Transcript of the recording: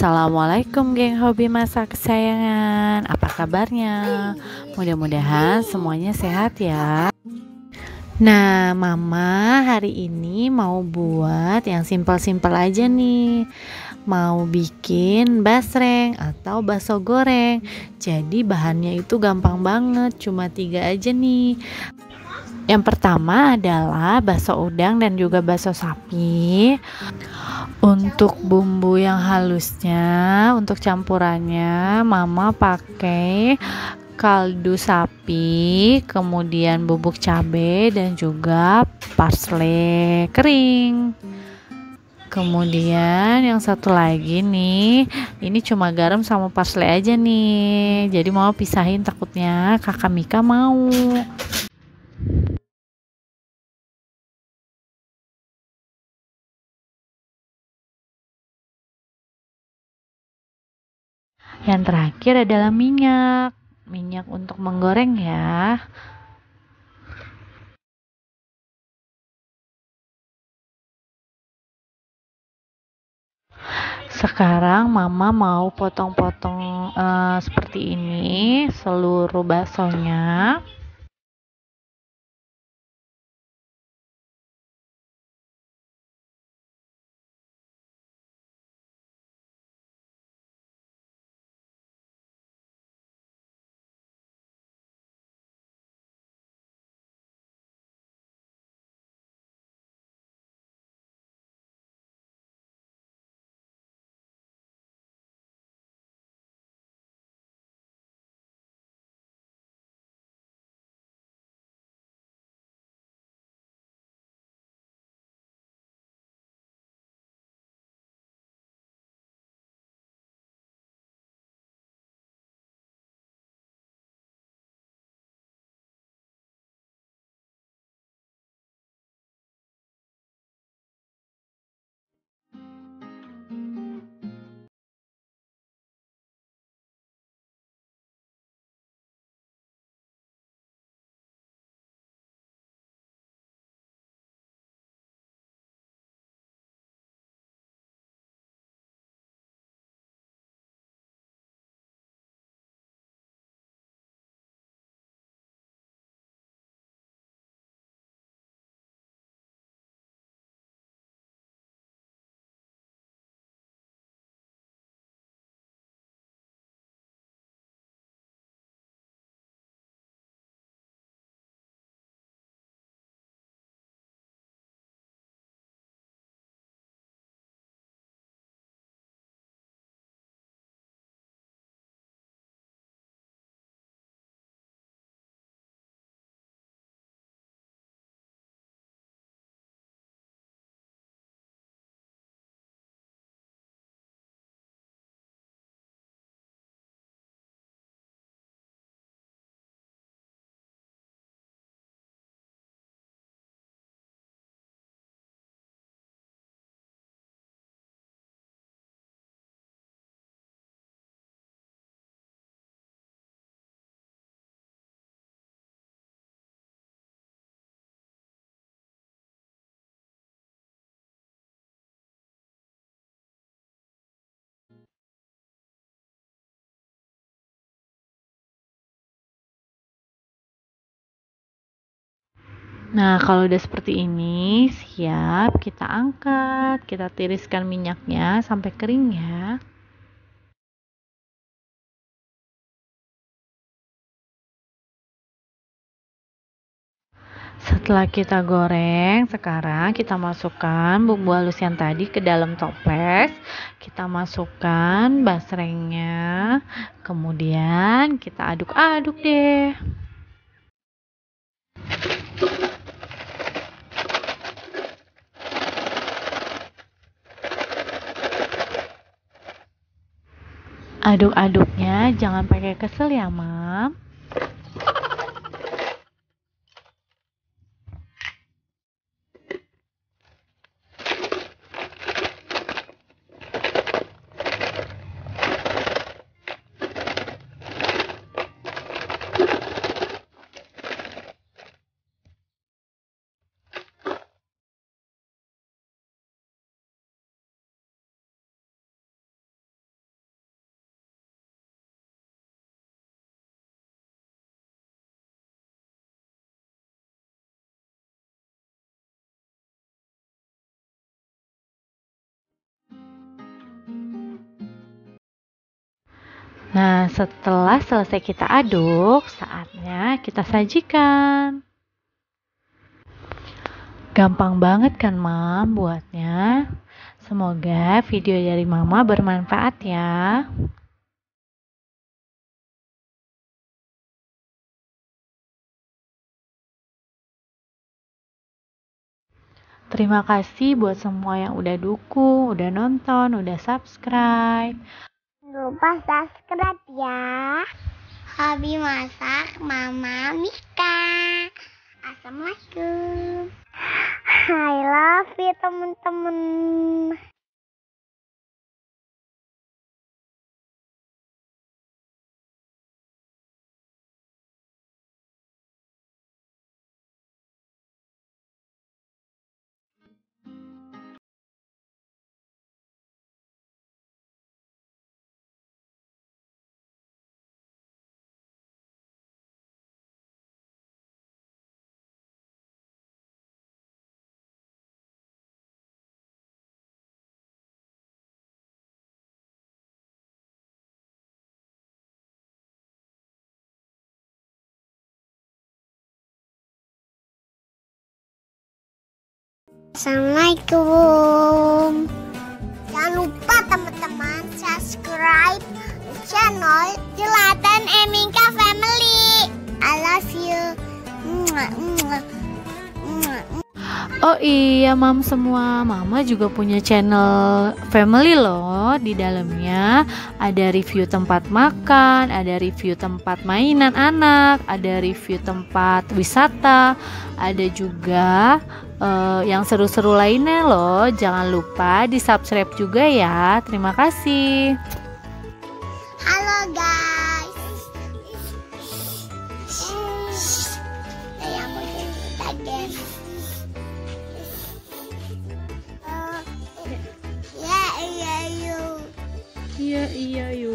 Assalamualaikum geng hobi masak kesayangan. Apa kabarnya? Mudah-mudahan semuanya sehat ya. Nah, Mama hari ini mau buat yang simpel-simpel aja nih. Mau bikin basreng atau bakso goreng. Jadi bahannya itu gampang banget, cuma 3 aja nih. Yang pertama adalah bakso udang dan juga bakso sapi. Untuk bumbu yang halusnya, untuk campurannya, Mama pakai kaldu sapi, kemudian bubuk cabai dan juga parsley kering. Kemudian yang satu lagi nih, ini cuma garam sama parsley aja nih. Jadi mau pisahin takutnya Kakak Mika mau. Yang terakhir adalah minyak. Minyak untuk menggoreng ya. Sekarang Mama mau potong-potong seperti ini seluruh baksonya. Nah, kalau udah seperti ini, siap kita angkat, kita tiriskan minyaknya sampai kering ya. Setelah kita goreng, sekarang kita masukkan bumbu halus yang tadi ke dalam toples. Kita masukkan basrengnya, kemudian kita aduk-aduk deh. Aduk-aduknya jangan pakai kesel ya, Mam. Nah, setelah selesai kita aduk, saatnya kita sajikan. Gampang banget kan, Mam, buatnya? Semoga video dari Mama bermanfaat ya. Terima kasih buat semua yang udah dukung, udah nonton, udah subscribe. Lupa subscribe ya. Hobi masak Mama Mika. Assalamualaikum. I love you teman-teman. Assalamualaikum. Jangan lupa teman-teman subscribe channel Jelatan Eminka Family. I love you. Oh iya, Mam semua, Mama juga punya channel family loh. Di dalamnya ada review tempat makan, ada review tempat mainan anak, ada review tempat wisata, ada juga yang seru-seru lainnya loh. Jangan lupa di subscribe juga ya. Terima kasih. Halo guys. Saya mau cerita guys. Ya iya yuk. Iya yuk.